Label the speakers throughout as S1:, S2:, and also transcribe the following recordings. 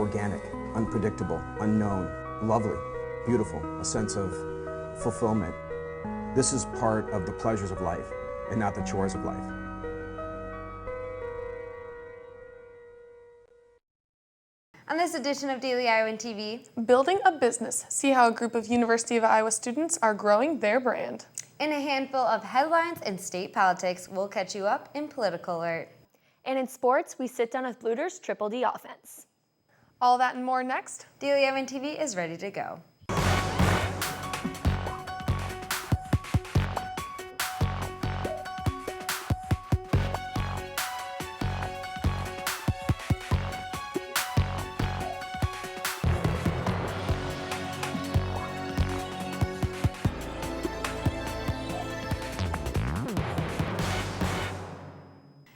S1: organic, unpredictable, unknown, lovely, beautiful, a sense of fulfillment. This is part of the pleasures of life and not the chores of life.
S2: On this edition of Daily Iowan TV,
S3: Building a Business. See how a group of University of Iowa students are growing their brand.
S2: in a handful of headlines and state politics, we'll catch you up in Political Alert.
S4: And in sports, we sit down with Bluter's Triple D offense.
S3: All that and more next.
S2: Daily Iowan TV is ready to go.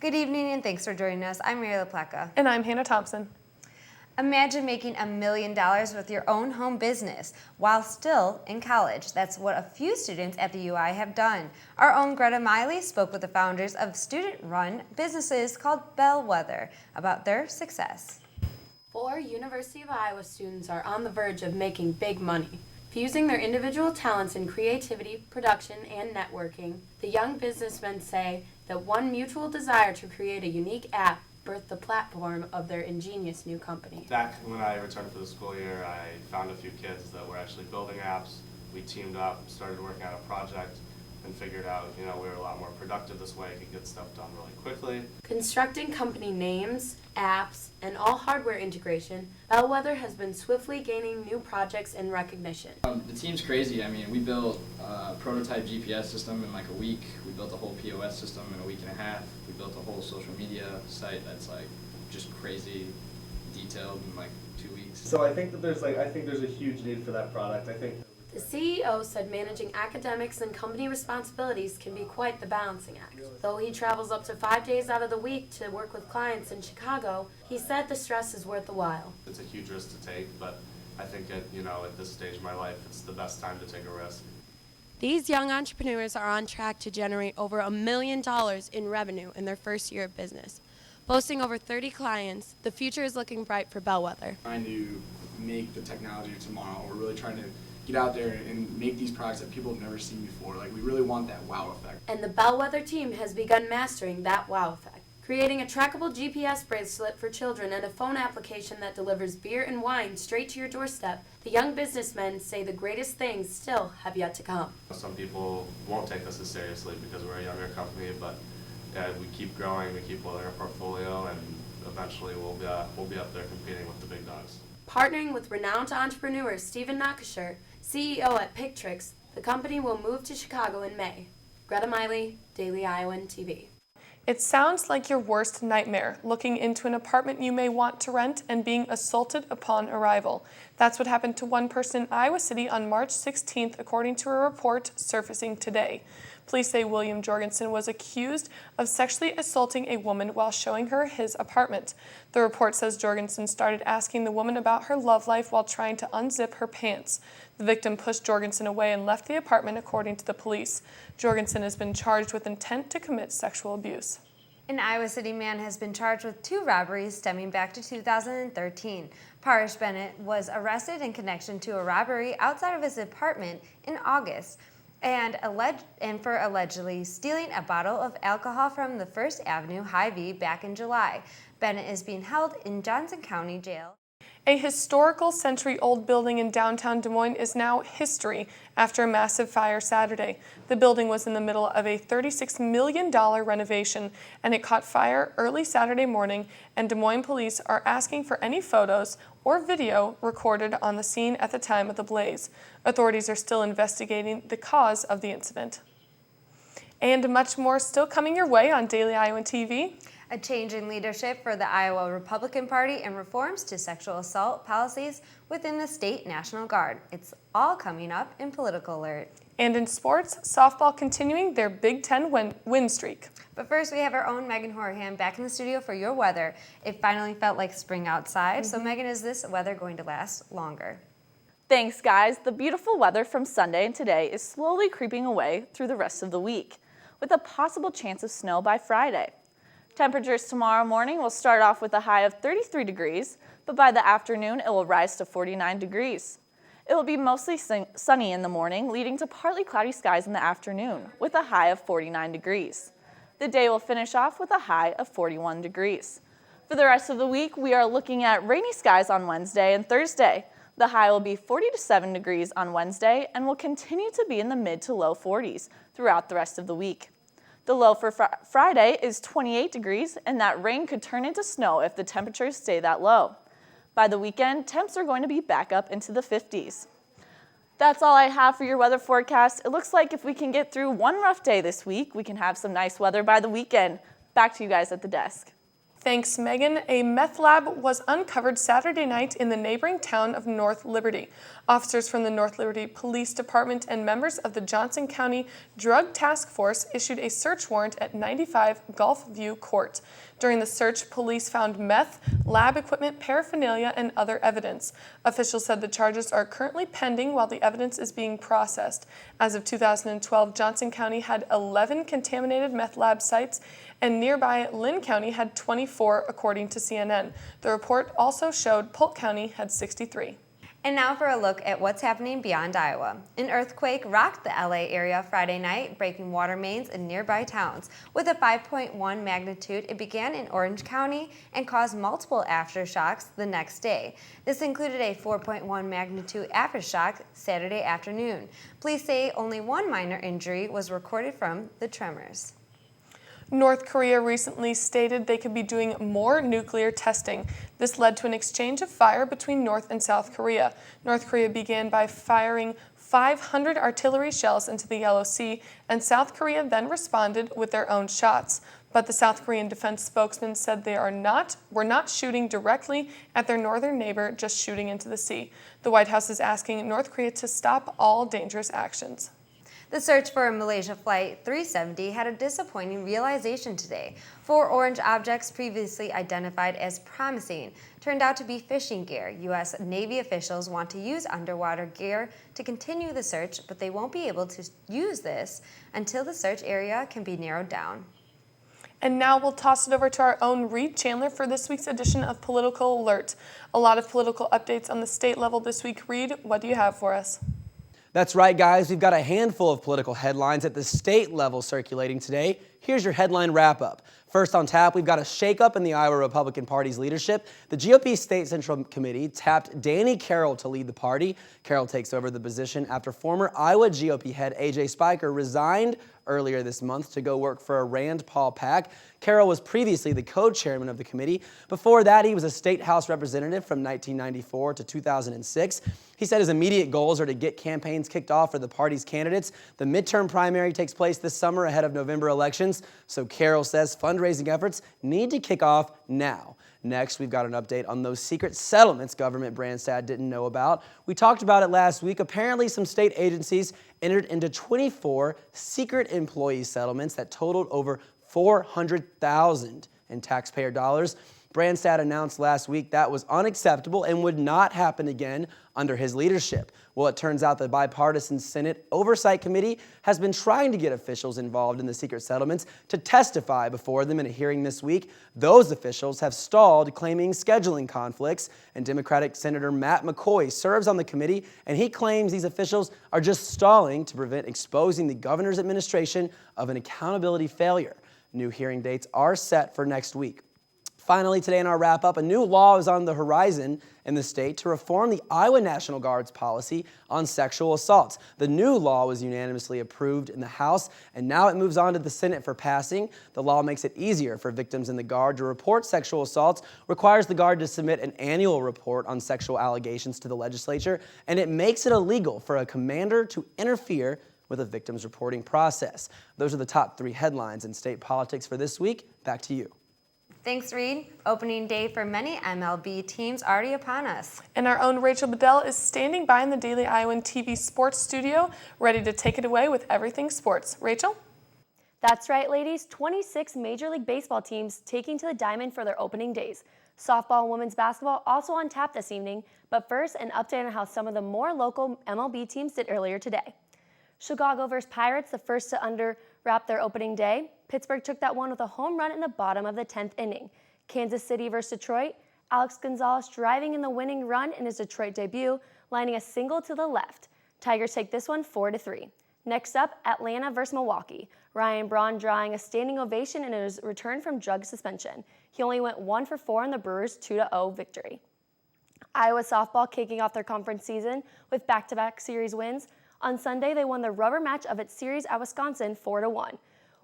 S2: Good evening and thanks for joining us. I'm Mary LaPlaca.
S3: And I'm Hannah Thompson.
S2: Imagine making $1 million with your own home business while still in college. That's what a few students at the UI have done. Our own Greta Miley spoke with the founders of student-run businesses called Bellwether about their success.
S5: 4 University of Iowa students are on the verge of making big money. Fusing their individual talents in creativity, production, and networking, the young businessmen say that one mutual desire to create a unique app birthed the platform of their ingenious new company.
S6: Back when I returned for the school year, I found a few kids that were actually building apps. We teamed up, started working on a project, and figured out, we were a lot more productive this way, could get stuff done really quickly.
S5: Constructing company names, apps, and all hardware integration, Bellwether has been swiftly gaining new projects and recognition.
S7: The team's crazy. We built a prototype GPS system in like a week. We built a whole POS system in a week and a half. We built a whole social media site that's just crazy detailed in 2 weeks.
S8: So I think that there's a huge need for that product.
S5: The CEO said managing academics and company responsibilities can be quite the balancing act. Though he travels up to 5 days out of the week to work with clients in Chicago, he said the stress is worth the while.
S6: It's a huge risk to take, but I think at this stage of my life, it's the best time to take a risk.
S5: These young entrepreneurs are on track to generate over $1 million in revenue in their first year of business. Boasting over 30 clients, the future is looking bright for Bellwether.
S9: Trying to make the technology of tomorrow. We're really trying to get out there and make these products that people have never seen before. We really want that wow effect.
S5: And the Bellwether team has begun mastering that wow effect, creating a trackable GPS bracelet for children and a phone application that delivers beer and wine straight to your doorstep. The young businessmen say the greatest things still have yet to come.
S6: Some people won't take us as seriously because we're a younger company, but we keep growing, we keep building our portfolio, and eventually we'll be up there competing with the big dogs.
S5: Partnering with renowned entrepreneur Stephen Nakasher, CEO at Pictrix, the company will move to Chicago in May. Greta Miley, Daily Iowan TV.
S3: It sounds like your worst nightmare, looking into an apartment you may want to rent and being assaulted upon arrival. That's what happened to one person in Iowa City on March 16th, according to a report surfacing today. Police say William Jorgensen was accused of sexually assaulting a woman while showing her his apartment. The report says Jorgensen started asking the woman about her love life while trying to unzip her pants. The victim pushed Jorgensen away and left the apartment, according to the police. Jorgensen has been charged with intent to commit sexual abuse.
S2: An Iowa City man has been charged with 2 robberies stemming back to 2013. Parish Bennett was arrested in connection to a robbery outside of his apartment in August and for allegedly stealing a bottle of alcohol from the First Avenue Hy-Vee back in July. Bennett is being held in Johnson County Jail.
S3: A historical century-old building in downtown Des Moines is now history after a massive fire Saturday. The building was in the middle of a $36 million renovation, and it caught fire early Saturday morning, and Des Moines police are asking for any photos or video recorded on the scene at the time of the blaze. Authorities are still investigating the cause of the incident. And much more still coming your way on Daily Iowan TV.
S2: A change in leadership for the Iowa Republican Party and reforms to sexual assault policies within the state National Guard. It's all coming up in Political Alert.
S3: And in sports, softball continuing their Big Ten win streak.
S2: But first, we have our own Megan Horahan back in the studio for your weather. It finally felt like spring outside. So Megan, is this weather going to last longer?
S10: Thanks, guys. The beautiful weather from Sunday and today is slowly creeping away through the rest of the week, with a possible chance of snow by Friday. Temperatures tomorrow morning will start off with a high of 33 degrees. but by the afternoon it will rise to 49 degrees. It will be mostly sunny in the morning, leading to partly cloudy skies in the afternoon, with a high of 49 degrees. The day will finish off with a high of 41 degrees. For the rest of the week, we are looking at rainy skies on Wednesday and Thursday. The high will be 47 degrees on Wednesday and will continue to be in the mid to low 40s throughout the rest of the week. The low for Friday is 28 degrees, and that rain could turn into snow if the temperatures stay that low. By the weekend, temps are going to be back up into the 50s. That's all I have for your weather forecast. It looks like if we can get through one rough day this week, we can have some nice weather by the weekend. Back to you guys at the desk.
S3: Thanks, Megan. A meth lab was uncovered Saturday night in the neighboring town of North Liberty. Officers from the North Liberty Police Department and members of the Johnson County Drug Task Force issued a search warrant at 95 Gulf View Court. During the search, police found meth, lab equipment, paraphernalia, and other evidence. Officials said the charges are currently pending while the evidence is being processed. As of 2012, Johnson County had 11 contaminated meth lab sites, and nearby Lynn County had 24, according to CNN. The report also showed Polk County had 63.
S2: And now for a look at what's happening beyond Iowa. An earthquake rocked the LA area Friday night, breaking water mains in nearby towns. With a 5.1 magnitude, it began in Orange County and caused multiple aftershocks the next day. This included a 4.1 magnitude aftershock Saturday afternoon. Police say only one minor injury was recorded from the tremors.
S3: North Korea recently stated they could be doing more nuclear testing. This led to an exchange of fire between North and South Korea. North Korea began by firing 500 artillery shells into the Yellow Sea, and South Korea then responded with their own shots. But the South Korean defense spokesman said they were not shooting directly at their northern neighbor, just shooting into the sea. The White House is asking North Korea to stop all dangerous actions.
S2: The search for Malaysia Flight 370 had a disappointing realization today. 4 orange objects previously identified as promising turned out to be fishing gear. U.S. Navy officials want to use underwater gear to continue the search, but they won't be able to use this until the search area can be narrowed down.
S3: And now we'll toss it over to our own Reed Chandler for this week's edition of Political Alert. A lot of political updates on the state level this week. Reed, what do you have for us?
S11: That's right, guys. We've got a handful of political headlines at the state level circulating today. Here's your headline wrap-up. First on tap, we've got a shakeup in the Iowa Republican Party's leadership. The GOP State Central Committee tapped Danny Carroll to lead the party. Carroll takes over the position after former Iowa GOP head A.J. Spiker resigned earlier this month to go work for a Rand Paul PAC. Carroll was previously the co-chairman of the committee. Before that, he was a state house representative from 1994 to 2006. He said his immediate goals are to get campaigns kicked off for the party's candidates. The midterm primary takes place this summer ahead of November elections, so Carroll says fundraising efforts need to kick off now. Next, we've got an update on those secret settlements Government Branstad didn't know about. We talked about it last week. Apparently, some state agencies entered into 24 secret employee settlements that totaled over $400,000 in taxpayer dollars. Branstad announced last week that was unacceptable and would not happen again under his leadership. Well, it turns out the bipartisan Senate Oversight Committee has been trying to get officials involved in the secret settlements to testify before them in a hearing this week. Those officials have stalled, claiming scheduling conflicts, and Democratic Senator Matt McCoy serves on the committee, and he claims these officials are just stalling to prevent exposing the governor's administration of an accountability failure. New hearing dates are set for next week. Finally, today in our wrap-up, a new law is on the horizon in the state to reform the Iowa National Guard's policy on sexual assaults. The new law was unanimously approved in the House, and now it moves on to the Senate for passing. The law makes it easier for victims in the Guard to report sexual assaults, requires the Guard to submit an annual report on sexual allegations to the legislature, and it makes it illegal for a commander to interfere with a victim's reporting process. Those are the top 3 headlines in state politics for this week. Back to you.
S2: Thanks, Reed. Opening day for many MLB teams already upon us.
S3: And our own Rachel Bedell is standing by in the Daily Iowan TV sports studio, ready to take it away with everything sports. Rachel?
S4: That's right, ladies. 26 Major League Baseball teams taking to the diamond for their opening days. Softball and women's basketball also on tap this evening. But first, an update on how some of the more local MLB teams did earlier today. Chicago versus Pirates, the first to underwrap their opening day. Pittsburgh took that one with a home run in the bottom of the 10th inning. Kansas City versus Detroit. Alex Gonzalez driving in the winning run in his Detroit debut, lining a single to the left. Tigers take this one 4-3. Next up, Atlanta versus Milwaukee. Ryan Braun drawing a standing ovation in his return from drug suspension. He only went 1 for 4 in the Brewers' 2-0 victory. Iowa softball kicking off their conference season with back-to-back series wins. On Sunday, they won the rubber match of its series at Wisconsin 4-1.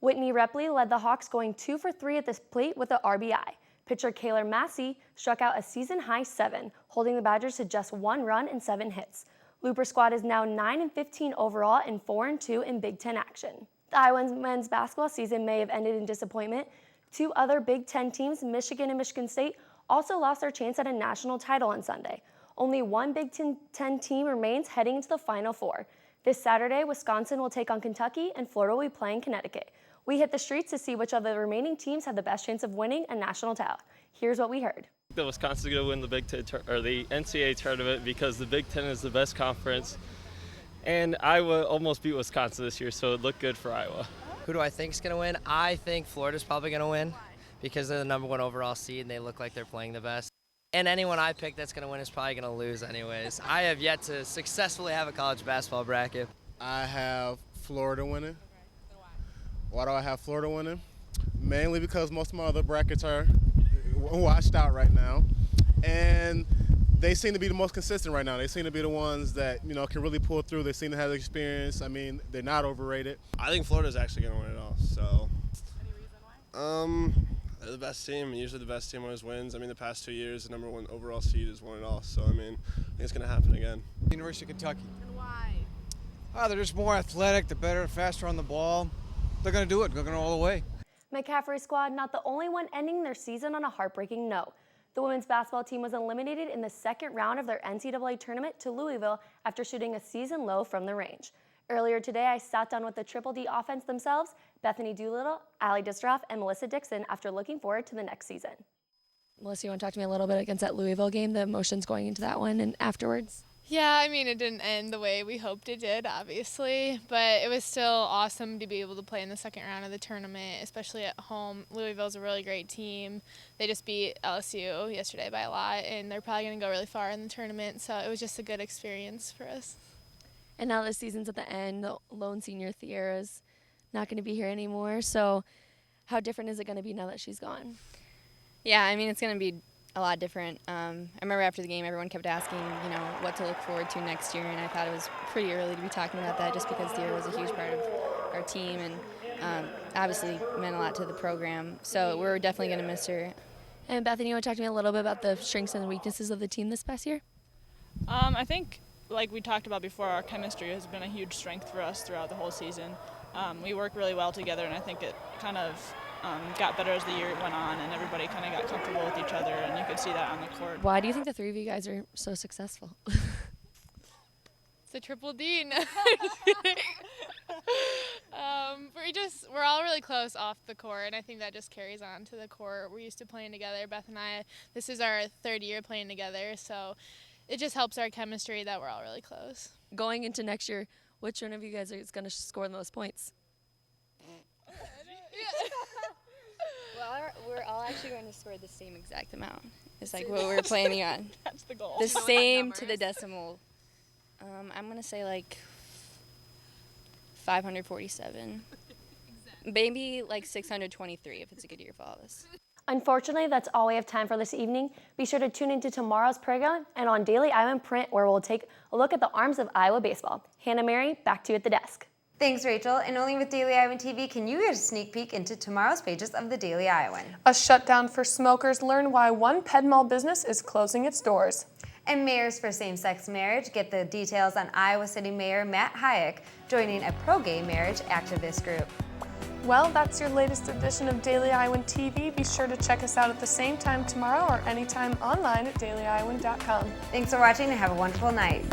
S4: Whitney Repley led the Hawks going 2 for 3 at this plate with an RBI. Pitcher Kaylor Massey struck out a season-high 7, holding the Badgers to just 1 run and 7 hits. Looper squad is now 9-15 overall and 4-2 in Big Ten action. The Iowa men's basketball season may have ended in disappointment. 2 other Big Ten teams, Michigan and Michigan State, also lost their chance at a national title on Sunday. Only one Big Ten team remains heading into the Final Four. This Saturday, Wisconsin will take on Kentucky and Florida will be playing Connecticut. We hit the streets to see which of the remaining teams have the best chance of winning a national title. Here's what we heard.
S12: The Wisconsin's going to win the Big Ten or the NCAA tournament because the Big Ten is the best conference, and Iowa almost beat Wisconsin this year, so it looked good for Iowa.
S13: Who do I think is going to win? I think Florida's probably going to win because they're the #1 overall seed and they look like they're playing the best. And anyone I pick that's going to win is probably going to lose anyways. I have yet to successfully have a college basketball bracket.
S14: I have Florida winning. Why do I have Florida winning? Mainly because most of my other brackets are washed out right now. And they seem to be the most consistent right now. They seem to be the ones that, can really pull through. They seem to have the experience. I mean, they're not overrated.
S15: I think Florida's actually going to win it all. So,
S16: any reason why?
S15: They're the best team. Usually the best team always wins. I mean, the past 2 years, the #1 overall seed has won it all. So, I mean, I think it's going to happen again.
S17: University of Kentucky.
S16: And why?
S17: They're just more athletic. They're better, faster on the ball. They're going to do it. They're going all the way.
S4: McCaffrey squad not the only one ending their season on a heartbreaking note. The women's basketball team was eliminated in the second round of their NCAA tournament to Louisville after shooting a season low from the range. Earlier today, I sat down with the Triple D offense themselves, Bethany Doolittle, Allie Distroff, and Melissa Dixon after looking forward to the next season.
S18: Melissa, you want to talk to me a little bit against that Louisville game, the emotions going into that one and afterwards?
S19: Yeah, I mean, it didn't end the way we hoped it did, obviously, but it was still awesome to be able to play in the second round of the tournament, especially at home. Louisville's a really great team. They just beat LSU yesterday by a lot, and they're probably going to go really far in the tournament, so it was just a good experience for us.
S18: And now the season's at the end. The lone senior Thiera's not going to be here anymore, so how different is it going to be now that she's gone?
S20: Yeah, I mean, it's going to be a lot different. I remember after the game, everyone kept asking, what to look forward to next year, and I thought it was pretty early to be talking about that just because Thiera was a huge part of our team and obviously meant a lot to the program. So we're definitely going to miss her.
S18: And Bethany, you want to talk to me a little bit about the strengths and weaknesses of the team this past year?
S21: I think, like we talked about before, our chemistry has been a huge strength for us throughout the whole season. We work really well together, and I think it kind of got better as the year went on, and everybody kind of got comfortable with each other, and you could see that on the court.
S18: Why do you think the three of you guys are so successful?
S19: It's a Triple D. No. We're all really close off the court, and I think that just carries on to the court. We're used to playing together. Beth and I, this is our 3rd year playing together, so it just helps our chemistry that we're all really close.
S18: Going into next year, which one of you guys is going to score the most points?
S20: Well, we're all actually going to score the same exact amount. It's like what we're planning on.
S21: That's the goal.
S20: The same to the decimal. I'm going to say like 547. Maybe like 623 if it's a good year for all of us.
S4: Unfortunately, that's all we have time for this evening. Be sure to tune into tomorrow's program and on Daily Iowan Print, where we'll take a look at the arms of Iowa baseball. Hannah Mary, back to you at the desk.
S2: Thanks, Rachel. And only with Daily Iowan TV can you get a sneak peek into tomorrow's pages of the Daily Iowan.
S3: A shutdown for smokers. Learn why one Ped Mall business is closing its doors.
S2: And mayors for same-sex marriage. Get the details on Iowa City Mayor Matt Hayek joining a pro-gay marriage activist group.
S3: Well, that's your latest edition of Daily Iowan TV. Be sure to check us out at the same time tomorrow or anytime online at dailyiowan.com.
S2: Thanks for watching and have a wonderful night.